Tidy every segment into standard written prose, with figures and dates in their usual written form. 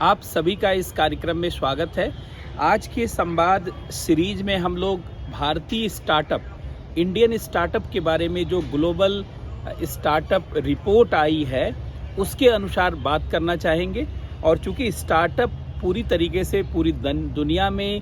आप सभी का इस कार्यक्रम में स्वागत है। आज के संवाद सीरीज में हम लोग भारतीय स्टार्टअप, इंडियन स्टार्टअप के बारे में जो ग्लोबल स्टार्टअप रिपोर्ट आई है उसके अनुसार बात करना चाहेंगे। और चूंकि स्टार्टअप पूरी तरीके से पूरी दुनिया में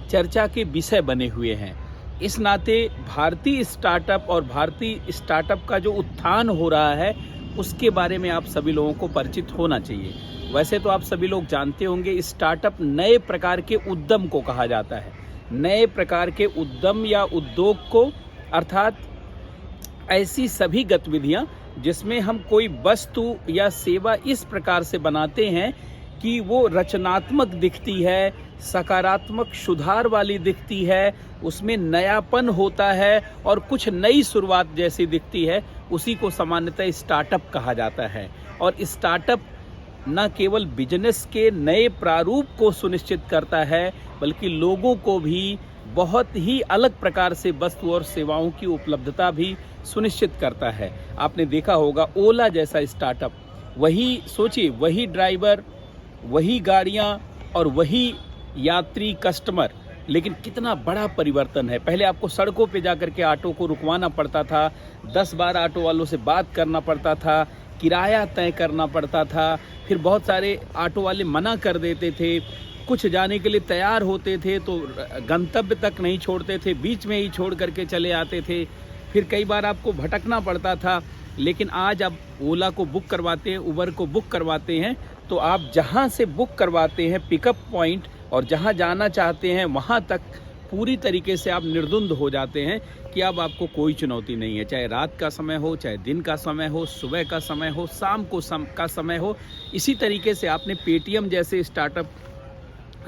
चर्चा के विषय बने हुए हैं, इस नाते भारतीय स्टार्टअप और भारतीय स्टार्टअप का जो उत्थान हो रहा है उसके बारे में आप सभी लोगों को परिचित होना चाहिए। वैसे तो आप सभी लोग जानते होंगे, स्टार्टअप नए प्रकार के उद्यम को कहा जाता है। नए प्रकार के उद्यम या उद्योग को, अर्थात ऐसी सभी गतिविधियां जिसमें हम कोई वस्तु या सेवा इस प्रकार से बनाते हैं कि वो रचनात्मक दिखती है, सकारात्मक सुधार वाली दिखती है, उसमें नयापन होता है और कुछ नई शुरुआत जैसी दिखती है, उसी को सामान्यतः स्टार्टअप कहा जाता है। और स्टार्टअप न केवल बिजनेस के नए प्रारूप को सुनिश्चित करता है, बल्कि लोगों को भी बहुत ही अलग प्रकार से वस्तु और सेवाओं की उपलब्धता भी सुनिश्चित करता है। आपने देखा होगा ओला जैसा स्टार्टअप, वही सोचिए, वही ड्राइवर, वही गाड़ियां और वही यात्री कस्टमर, लेकिन कितना बड़ा परिवर्तन है। पहले आपको सड़कों पे जाकर के ऑटो को रुकवाना पड़ता था, 10 बार ऑटो वालों से बात करना पड़ता था, किराया तय करना पड़ता था, फिर बहुत सारे ऑटो वाले मना कर देते थे, कुछ जाने के लिए तैयार होते थे तो गंतव्य तक नहीं छोड़ते थे, बीच में ही छोड़ करके चले आते थे, फिर कई बार आपको भटकना पड़ता था। लेकिन आज आप ओला को बुक करवाते हैं, उबर को बुक करवाते हैं, तो आप जहां से बुक करवाते हैं पिकअप पॉइंट और जहां जाना चाहते हैं वहां तक पूरी तरीके से आप निर्द्वंद हो जाते हैं कि अब आपको कोई चुनौती नहीं है। चाहे रात का समय हो, चाहे दिन का समय हो, सुबह का समय हो, शाम को का समय हो। इसी तरीके से आपने पेटीएम जैसे स्टार्टअप,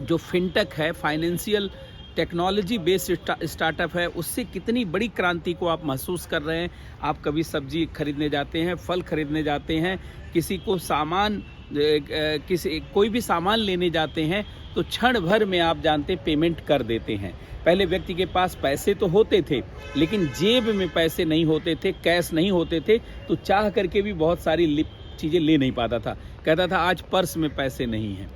जो फिनटेक है, फाइनेंशियल टेक्नोलॉजी बेस्ड स्टार्टअप है, उससे कितनी बड़ी क्रांति को आप महसूस कर रहे हैं। आप कभी सब्जी खरीदने जाते हैं, फल खरीदने जाते हैं, किसी को सामान, कोई भी सामान लेने जाते हैं तो क्षण भर में आप जानते पेमेंट कर देते हैं। पहले व्यक्ति के पास पैसे तो होते थे लेकिन जेब में पैसे नहीं होते थे, कैश नहीं होते थे, तो चाह करके भी बहुत सारी चीज़ें ले नहीं पाता था। कहता था आज पर्स में पैसे नहीं हैं,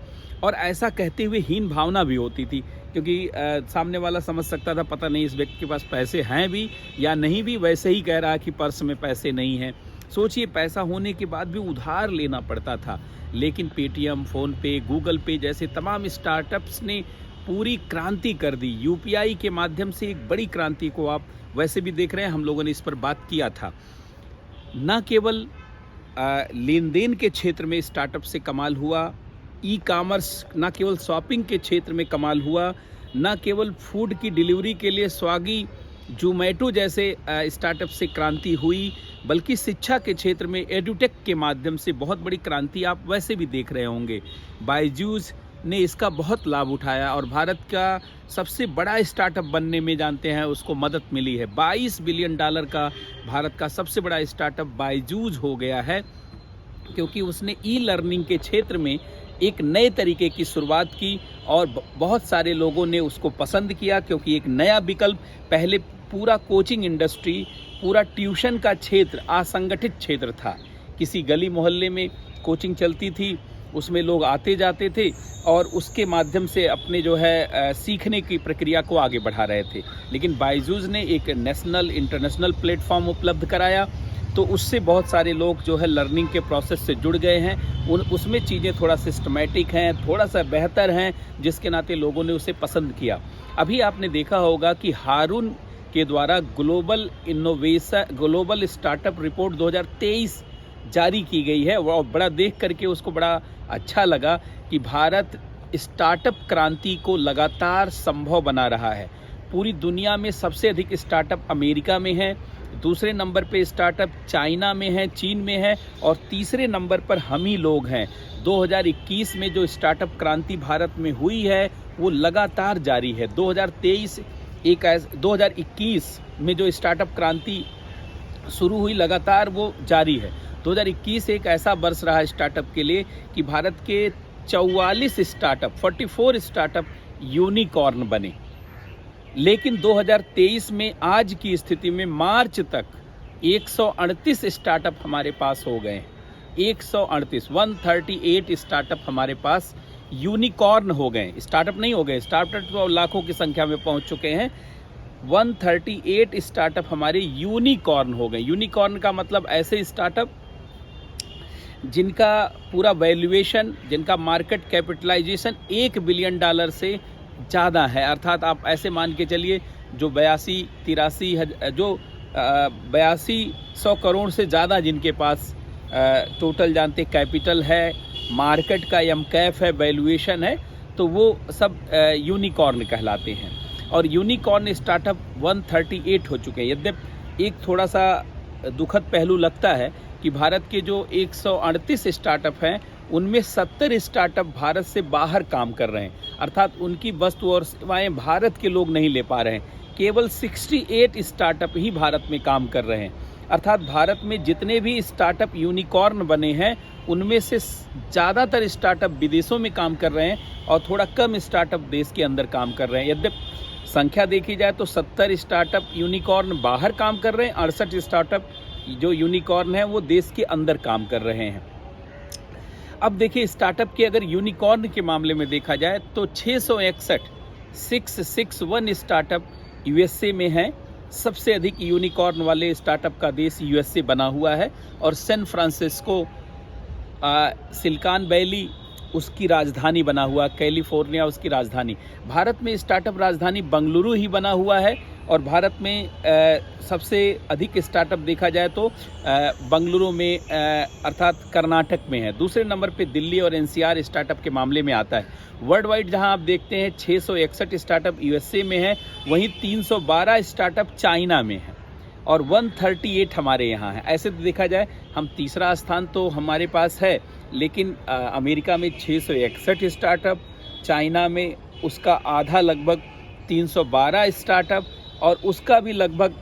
और ऐसा कहते हुए हीन भावना भी होती थी, क्योंकि सामने वाला समझ सकता था पता नहीं इस व्यक्ति के पास पैसे हैं भी या नहीं भी, वैसे ही कह रहा है कि पर्स में पैसे नहीं हैं। सोचिए, पैसा होने के बाद भी उधार लेना पड़ता था। लेकिन पेटीएम, फ़ोनपे, गूगल पे जैसे तमाम स्टार्टअप्स ने पूरी क्रांति कर दी। यूपीआई के माध्यम से एक बड़ी क्रांति को आप वैसे भी देख रहे हैं, हम लोगों ने इस पर बात किया था। न केवल लेन देन के क्षेत्र में स्टार्टअप से कमाल हुआ, ई कॉमर्स, न केवल शॉपिंग के क्षेत्र में कमाल हुआ, न केवल फूड की डिलीवरी के लिए स्विगी, जोमैटो जैसे स्टार्टअप से क्रांति हुई, बल्कि शिक्षा के क्षेत्र में एडुटेक के माध्यम से बहुत बड़ी क्रांति आप वैसे भी देख रहे होंगे। बायजूस ने इसका बहुत लाभ उठाया और भारत का सबसे बड़ा स्टार्टअप बनने में, जानते हैं, उसको मदद मिली है। $22 बिलियन का भारत का सबसे बड़ा स्टार्टअप बायजूस हो गया है, क्योंकि उसने ई लर्निंग के क्षेत्र में एक नए तरीके की शुरुआत की और बहुत सारे लोगों ने उसको पसंद किया, क्योंकि एक नया विकल्प। पहले पूरा कोचिंग इंडस्ट्री, पूरा ट्यूशन का क्षेत्र असंगठित क्षेत्र था। किसी गली मोहल्ले में कोचिंग चलती थी, उसमें लोग आते जाते थे और उसके माध्यम से अपने जो है सीखने की प्रक्रिया को आगे बढ़ा रहे थे। लेकिन बायजूस ने एक नेशनल, इंटरनेशनल प्लेटफॉर्म उपलब्ध कराया, तो उससे बहुत सारे लोग जो है लर्निंग के प्रोसेस से जुड़ गए हैं। उसमें चीज़ें थोड़ा सिस्टमेटिक हैं, थोड़ा सा बेहतर हैं, जिसके नाते लोगों ने उसे पसंद किया। अभी आपने देखा होगा कि हारून के द्वारा ग्लोबल स्टार्टअप रिपोर्ट 2023 जारी की गई है, और बड़ा देख करके उसको बड़ा अच्छा लगा कि भारत स्टार्टअप क्रांति को लगातार संभव बना रहा है। पूरी दुनिया में सबसे अधिक स्टार्टअप अमेरिका में है, दूसरे नंबर पे स्टार्टअप चाइना में है, चीन में है, और तीसरे नंबर पर हम ही लोग हैं। 2021 में जो स्टार्टअप क्रांति भारत में हुई है वो लगातार जारी है। 2021 में जो स्टार्टअप क्रांति शुरू हुई, लगातार वो जारी है। 2021 एक ऐसा वर्ष रहा स्टार्टअप के लिए कि भारत के 44 स्टार्टअप यूनिकॉर्न बने। लेकिन 2023 में आज की स्थिति में मार्च तक 138 स्टार्टअप हमारे पास हो गए। 138 स्टार्टअप हमारे पास यूनिकॉर्न हो गए, स्टार्टअप नहीं हो गए, स्टार्टअप तो लाखों की संख्या में पहुंच चुके हैं। 138 स्टार्टअप हमारे यूनिकॉर्न हो गए। यूनिकॉर्न का मतलब ऐसे स्टार्टअप जिनका पूरा वैल्यूएशन, जिनका मार्केट कैपिटलाइजेशन $1 बिलियन से ज़्यादा है। अर्थात आप ऐसे मान के चलिए जो 8200 करोड़ से ज़्यादा जिनके पास टोटल जानते कैपिटल है, मार्केट का एमकैफ है, वैल्यूएशन है, तो वो सब यूनिकॉर्न कहलाते हैं। और यूनिकॉर्न स्टार्टअप 138 हो चुके हैं। यद्यपि एक थोड़ा सा दुखद पहलू लगता है कि भारत के जो 138 स्टार्टअप हैं उनमें 70 स्टार्टअप भारत से बाहर काम कर रहे हैं। अर्थात उनकी वस्तु और सेवाएं भारत के लोग नहीं ले पा रहे हैं। केवल 68 स्टार्टअप ही भारत में काम कर रहे हैं। अर्थात भारत में जितने भी स्टार्टअप यूनिकॉर्न बने हैं उनमें से ज़्यादातर स्टार्टअप विदेशों में काम कर रहे हैं और थोड़ा कम स्टार्टअप देश के अंदर काम कर रहे हैं। यद्यपि संख्या देखी जाए तो 70 स्टार्टअप यूनिकॉर्न बाहर काम कर रहे हैं, 68 स्टार्टअप जो यूनिकॉर्न है वो देश के अंदर काम कर रहे हैं। अब देखिए स्टार्टअप के अगर यूनिकॉर्न के मामले में देखा जाए तो 661 स्टार्टअप यूएसए में हैं। सबसे अधिक यूनिकॉर्न वाले स्टार्टअप का देश यूएसए बना हुआ है और सैन फ्रांसिस्को सिलिकॉन वैली उसकी राजधानी बना हुआ, कैलिफोर्निया उसकी राजधानी। भारत में स्टार्टअप राजधानी बंगलुरु ही बना हुआ है और भारत में सबसे अधिक स्टार्टअप देखा जाए तो बंगलुरु में अर्थात कर्नाटक में है। दूसरे नंबर पे दिल्ली और एनसीआर स्टार्टअप के मामले में आता है। वर्ल्ड वाइड जहां आप देखते हैं 661 स्टार्टअप यूएसए में है, वहीं 312 स्टार्टअप चाइना में है और 138 हमारे यहाँ है। ऐसे तो देखा जाए हम तीसरा स्थान तो हमारे पास है, लेकिन अमेरिका में 661 स्टार्टअप, चाइना में उसका आधा लगभग 312 स्टार्टअप और उसका भी लगभग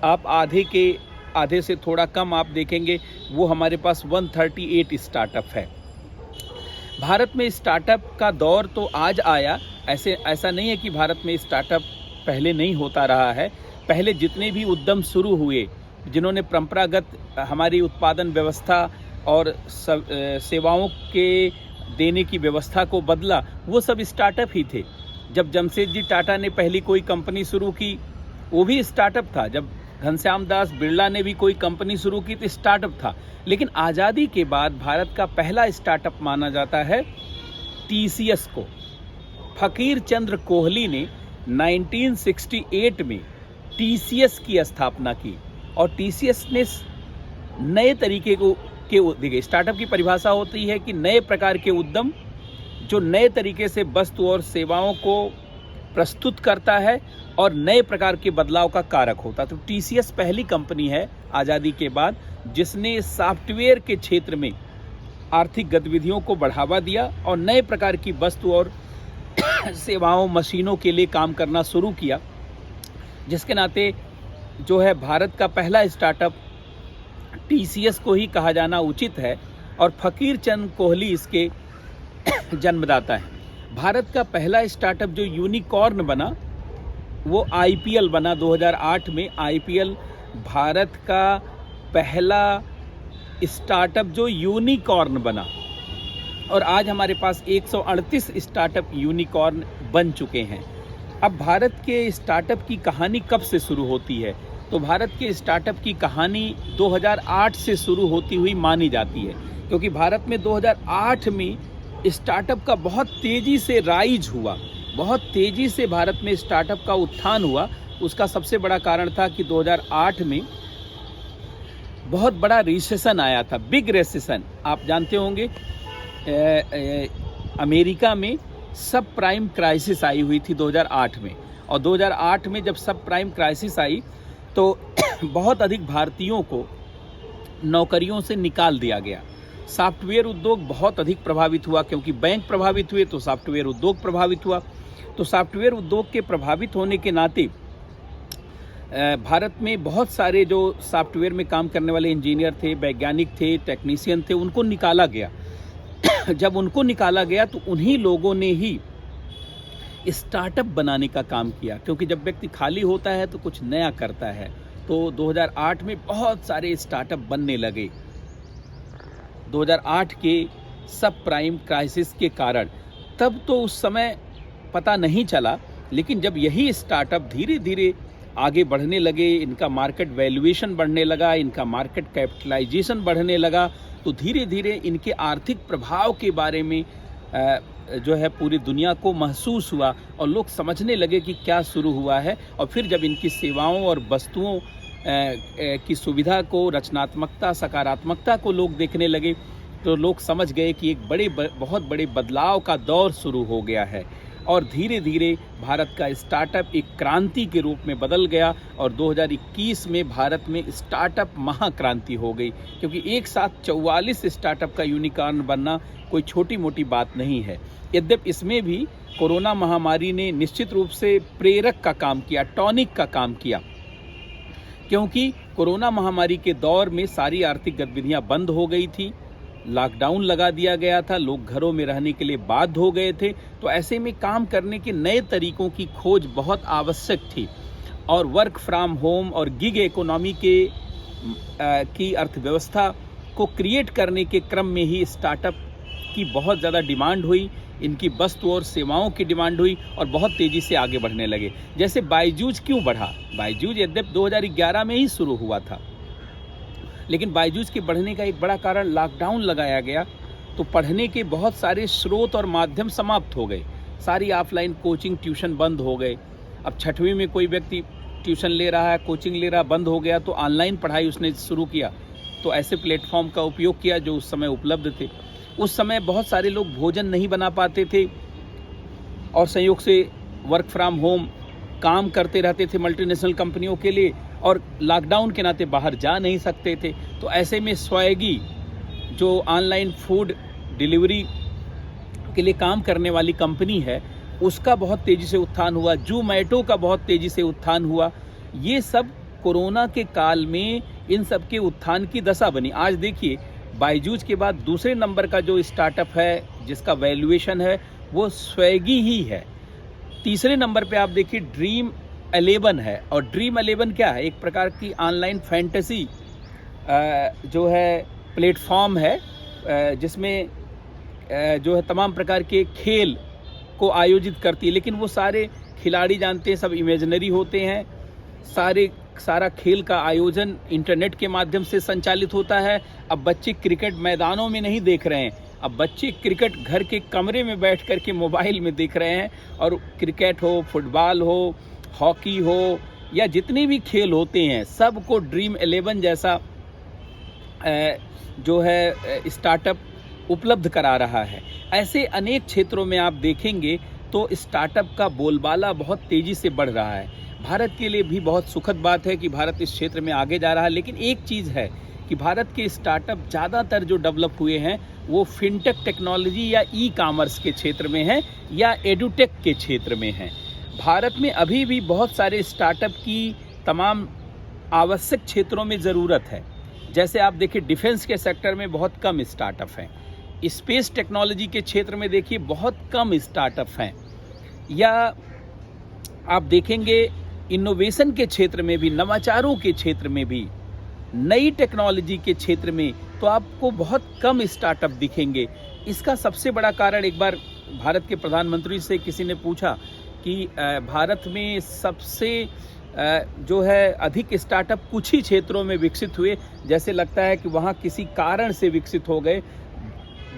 आप आधे से थोड़ा कम आप देखेंगे वो हमारे पास 138 स्टार्टअप है। भारत में स्टार्टअप का दौर तो आज आया, ऐसा नहीं है कि भारत में स्टार्टअप पहले नहीं होता रहा है। पहले जितने भी उद्यम शुरू हुए, जिन्होंने परंपरागत हमारी उत्पादन व्यवस्था और सेवाओं के देने की व्यवस्था को बदला, वो सब स्टार्टअप ही थे। जब जमशेदजी टाटा ने पहली कोई कंपनी शुरू की वो भी स्टार्टअप था। जब घनश्याम दास बिरला ने भी कोई कंपनी शुरू की तो स्टार्टअप था। लेकिन आज़ादी के बाद भारत का पहला स्टार्टअप माना जाता है टीसीएस को। फकीर चंद्र कोहली ने 1968 में टीसीएस की स्थापना की और टीसीएस ने नए तरीके को देखिए स्टार्टअप की परिभाषा होती है कि नए प्रकार के उद्यम जो नए तरीके से वस्तु और सेवाओं को प्रस्तुत करता है और नए प्रकार के बदलाव का कारक होता है। तो टीसीएस पहली कंपनी है आज़ादी के बाद जिसने सॉफ्टवेयर के क्षेत्र में आर्थिक गतिविधियों को बढ़ावा दिया और नए प्रकार की वस्तु और सेवाओं, मशीनों के लिए काम करना शुरू किया, जिसके नाते जो है भारत का पहला स्टार्टअप टीसीएस को ही कहा जाना उचित है और फकीर चंद कोहली इसके जन्मदाता हैं। भारत का पहला स्टार्टअप जो यूनिकॉर्न बना वो आईपीएल बना 2008 में। आईपीएल भारत का पहला स्टार्टअप जो यूनिकॉर्न बना और आज हमारे पास 138 स्टार्टअप यूनिकॉर्न बन चुके हैं। अब भारत के स्टार्टअप की कहानी कब से शुरू होती है? तो भारत के स्टार्टअप की कहानी 2008 से शुरू होती हुई मानी जाती है, क्योंकि भारत में 2008 में स्टार्टअप का बहुत तेज़ी से राइज हुआ, बहुत तेज़ी से भारत में स्टार्टअप का उत्थान हुआ। उसका सबसे बड़ा कारण था कि 2008 में बहुत बड़ा रिसेशन आया था, बिग रिसेशन। आप जानते होंगे अमेरिका में सब प्राइम क्राइसिस आई हुई थी 2008 में, और 2008 में जब सब प्राइम क्राइसिस आई तो बहुत अधिक भारतीयों को नौकरियों से निकाल दिया गया। सॉफ्टवेयर उद्योग बहुत अधिक प्रभावित हुआ, क्योंकि बैंक प्रभावित हुए तो सॉफ्टवेयर उद्योग प्रभावित हुआ। तो सॉफ्टवेयर उद्योग के प्रभावित होने के नाते भारत में बहुत सारे जो सॉफ्टवेयर में काम करने वाले इंजीनियर थे, वैज्ञानिक थे, टेक्नीशियन थे, उनको निकाला गया। जब उनको निकाला गया तो उन्हीं लोगों ने ही स्टार्टअप बनाने का काम किया, क्योंकि जब व्यक्ति खाली होता है तो कुछ नया करता है। तो 2008 में बहुत सारे स्टार्टअप बनने लगे। 2008 के सब प्राइम क्राइसिस के कारण तब तो उस समय पता नहीं चला, लेकिन जब यही स्टार्टअप धीरे धीरे आगे बढ़ने लगे, इनका मार्केट वैल्यूएशन बढ़ने लगा, इनका मार्केट कैपिटलाइजेशन बढ़ने लगा, तो धीरे धीरे इनके आर्थिक प्रभाव के बारे में जो है पूरी दुनिया को महसूस हुआ और लोग समझने लगे कि क्या शुरू हुआ है। और फिर जब इनकी सेवाओं और वस्तुओं की सुविधा को, रचनात्मकता, सकारात्मकता को लोग देखने लगे, तो लोग समझ गए कि एक बहुत बड़े बदलाव का दौर शुरू हो गया है। और धीरे धीरे भारत का स्टार्टअप एक क्रांति के रूप में बदल गया और 2021 में भारत में स्टार्टअप महाक्रांति हो गई, क्योंकि एक साथ 44 स्टार्टअप का यूनिकॉर्न बनना कोई छोटी मोटी बात नहीं है। यद्यपि इसमें भी कोरोना महामारी ने निश्चित रूप से प्रेरक का काम किया, टॉनिक का काम किया, क्योंकि कोरोना महामारी के दौर में सारी आर्थिक गतिविधियां बंद हो गई थी, लॉकडाउन लगा दिया गया था, लोग घरों में रहने के लिए बाध्य हो गए थे। तो ऐसे में काम करने के नए तरीकों की खोज बहुत आवश्यक थी और वर्क फ्रॉम होम और गिग इकोनॉमी की अर्थव्यवस्था को क्रिएट करने के क्रम में ही स्टार्टअप की बहुत ज़्यादा डिमांड हुई, इनकी वस्तु और सेवाओं की डिमांड हुई और बहुत तेज़ी से आगे बढ़ने लगे। जैसे बायजूस क्यों बढ़ा? बायजूस यद्यपि 2011 में ही शुरू हुआ था, लेकिन बायजूस के बढ़ने का एक बड़ा कारण लॉकडाउन लगाया गया, तो पढ़ने के बहुत सारे स्रोत और माध्यम समाप्त हो गए, सारी ऑफलाइन कोचिंग ट्यूशन बंद हो गए। अब 6वीं में कोई व्यक्ति ट्यूशन ले रहा है, कोचिंग ले रहा, बंद हो गया, तो ऑनलाइन पढ़ाई उसने शुरू किया। तो ऐसे प्लेटफॉर्म का उपयोग किया जो उस समय उपलब्ध थे। उस समय बहुत सारे लोग भोजन नहीं बना पाते थे और संयोग से वर्क फ्रॉम होम काम करते रहते थे मल्टीनेशनल कंपनियों के लिए और लॉकडाउन के नाते बाहर जा नहीं सकते थे। तो ऐसे में स्विगी जो ऑनलाइन फूड डिलीवरी के लिए काम करने वाली कंपनी है, उसका बहुत तेज़ी से उत्थान हुआ, जोमैटो का बहुत तेज़ी से उत्थान हुआ। ये सब कोरोना के काल में इन सब के उत्थान की दशा बनी। आज देखिए, बायजूस के बाद दूसरे नंबर का जो स्टार्टअप है जिसका वैल्यूएशन है वो स्विगी ही है। तीसरे नंबर पे आप देखिए Dream11 है, और Dream11 क्या है? एक प्रकार की ऑनलाइन फैंटेसी जो है प्लेटफॉर्म है, जिसमें जो है तमाम प्रकार के खेल को आयोजित करती है, लेकिन वो सारे खिलाड़ी जानते हैं सब इमेजिनरी होते हैं। सारा खेल का आयोजन इंटरनेट के माध्यम से संचालित होता है। अब बच्चे क्रिकेट मैदानों में नहीं देख रहे हैं, अब बच्चे क्रिकेट घर के कमरे में बैठ कर के मोबाइल में देख रहे हैं। और क्रिकेट हो, फुटबॉल हो, हॉकी हो या जितने भी खेल होते हैं, सबको Dream11 जैसा जो है स्टार्टअप उपलब्ध करा रहा है। ऐसे अनेक क्षेत्रों में आप देखेंगे तो स्टार्टअप का बोलबाला बहुत तेज़ी से बढ़ रहा है। भारत के लिए भी बहुत सुखद बात है कि भारत इस क्षेत्र में आगे जा रहा है। लेकिन एक चीज़ है कि भारत के स्टार्टअप ज़्यादातर जो डेवलप हुए हैं वो फिनटेक टेक्नोलॉजी या ई-कॉमर्स के क्षेत्र में हैं या एडुटेक के क्षेत्र में हैं। भारत में अभी भी बहुत सारे स्टार्टअप की तमाम आवश्यक क्षेत्रों में ज़रूरत है। जैसे आप देखिए, डिफेंस के सेक्टर में बहुत कम स्टार्टअप हैं, स्पेस टेक्नोलॉजी के क्षेत्र में देखिए बहुत कम स्टार्टअप हैं, या आप देखेंगे इनोवेशन के क्षेत्र में भी, नवाचारों के क्षेत्र में भी, नई टेक्नोलॉजी के क्षेत्र में तो आपको बहुत कम स्टार्टअप दिखेंगे। इसका सबसे बड़ा कारण, एक बार भारत के प्रधानमंत्री से किसी ने पूछा कि भारत में सबसे जो है अधिक स्टार्टअप कुछ ही क्षेत्रों में विकसित हुए, जैसे लगता है कि वहाँ किसी कारण से विकसित हो गए,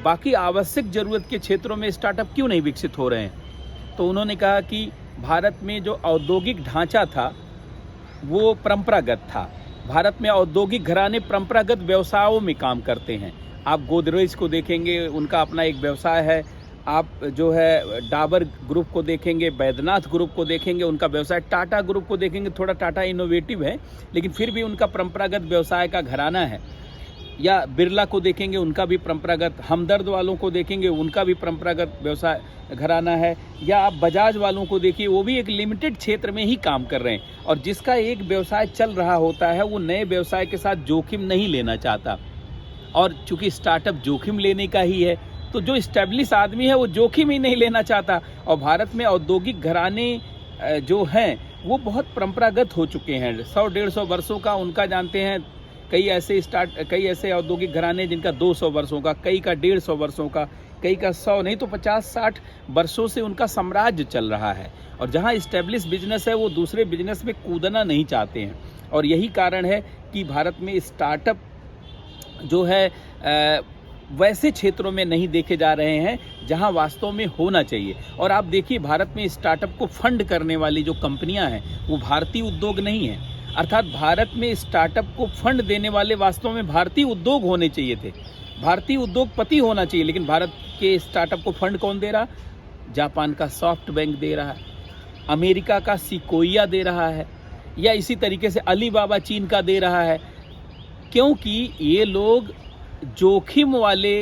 बाकी आवश्यक ज़रूरत के क्षेत्रों में स्टार्टअप क्यों नहीं विकसित हो रहे हैं? तो उन्होंने कहा कि भारत में जो औद्योगिक ढांचा था वो परंपरागत था। भारत में औद्योगिक घराने परंपरागत व्यवसायों में काम करते हैं। आप गोदरेज को देखेंगे, उनका अपना एक व्यवसाय है। आप जो है डाबर ग्रुप को देखेंगे, बैद्यनाथ ग्रुप को देखेंगे, उनका व्यवसाय। टाटा ग्रुप को देखेंगे, थोड़ा टाटा इनोवेटिव है लेकिन फिर भी उनका परंपरागत व्यवसाय का घराना है। या बिरला को देखेंगे, उनका भी परंपरागत। हमदर्द वालों को देखेंगे, उनका भी परंपरागत व्यवसाय घराना है। या आप बजाज वालों को देखिए, वो भी एक लिमिटेड क्षेत्र में ही काम कर रहे हैं और जिसका एक व्यवसाय चल रहा होता है वो नए व्यवसाय के साथ जोखिम नहीं लेना चाहता। और चूंकि स्टार्टअप जोखिम लेने का ही है, तो जो इस्टेब्लिश आदमी है वो जोखिम ही नहीं लेना चाहता। और भारत में औद्योगिक घराने जो हैं वो बहुत परंपरागत हो चुके हैं। 100-150 वर्षों का उनका जानते हैं। कई ऐसे औद्योगिक घराने जिनका 200 वर्षों का, कई का 150 वर्षों का, कई का 100 नहीं तो 50-60 वर्षों से उनका साम्राज्य चल रहा है। और जहाँ इस्टेब्लिश बिजनेस है वो दूसरे बिजनेस में कूदना नहीं चाहते हैं। और यही कारण है कि भारत में स्टार्टअप जो है वैसे क्षेत्रों में नहीं देखे जा रहे हैं जहां वास्तव में होना चाहिए। और आप देखिए, भारत में स्टार्टअप को फंड करने वाली जो कंपनियां हैं वो भारतीय उद्योग नहीं है। अर्थात भारत में स्टार्टअप को फंड देने वाले वास्तव में भारतीय उद्योग होने चाहिए थे, भारतीय उद्योगपति होना चाहिए। लेकिन भारत के स्टार्टअप को फंड कौन दे रहा? जापान का सॉफ्ट बैंक दे रहा है, अमेरिका का सिकोया दे रहा है, या इसी तरीके से अलीबाबा चीन का दे रहा है। क्योंकि ये लोग जोखिम वाले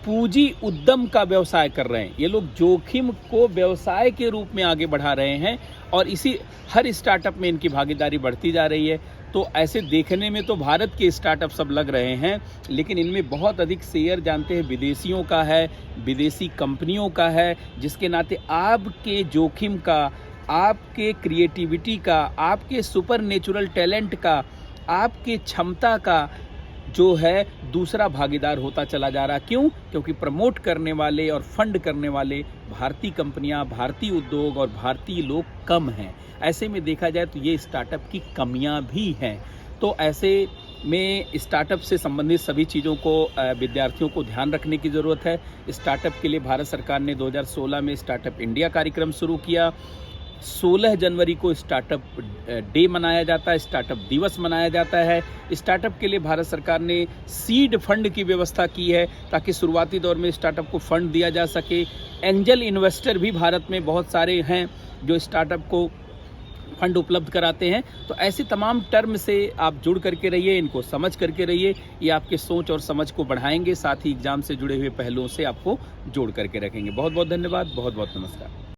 पूंजी उद्यम का व्यवसाय कर रहे हैं। ये लोग जोखिम को व्यवसाय के रूप में आगे बढ़ा रहे हैं और इसी हर स्टार्टअप में इनकी भागीदारी बढ़ती जा रही है। तो ऐसे देखने में तो भारत के स्टार्टअप सब लग रहे हैं, लेकिन इनमें बहुत अधिक शेयर जानते हैं विदेशियों का है, विदेशी कंपनियों का है, जिसके नाते आपके जोखिम का, आपके क्रिएटिविटी का, आपके सुपर नेचुरल टैलेंट का, आपके क्षमता का जो है दूसरा भागीदार होता चला जा रहा। क्यों? क्योंकि प्रमोट करने वाले और फंड करने वाले भारतीय कंपनियां, भारतीय उद्योग और भारतीय लोग कम हैं। ऐसे में देखा जाए तो ये स्टार्टअप की कमियां भी हैं। तो ऐसे में स्टार्टअप से संबंधित सभी चीज़ों को विद्यार्थियों को ध्यान रखने की ज़रूरत है। स्टार्टअप के लिए भारत सरकार ने 2016 में स्टार्टअप इंडिया कार्यक्रम शुरू किया। 16 जनवरी को स्टार्टअप डे मनाया जाता है, स्टार्टअप दिवस मनाया जाता है। स्टार्टअप के लिए भारत सरकार ने सीड फंड की व्यवस्था की है ताकि शुरुआती दौर में स्टार्टअप को फंड दिया जा सके। एंजल इन्वेस्टर भी भारत में बहुत सारे हैं जो स्टार्टअप को फंड उपलब्ध कराते हैं। तो ऐसे तमाम टर्म से आप जुड़ करके रहिए, इनको समझ करके रहिए। ये आपके सोच और समझ को बढ़ाएंगे, साथ ही एग्जाम से जुड़े हुए पहलुओं से आपको जोड़ करके रखेंगे। बहुत बहुत धन्यवाद, बहुत बहुत नमस्कार।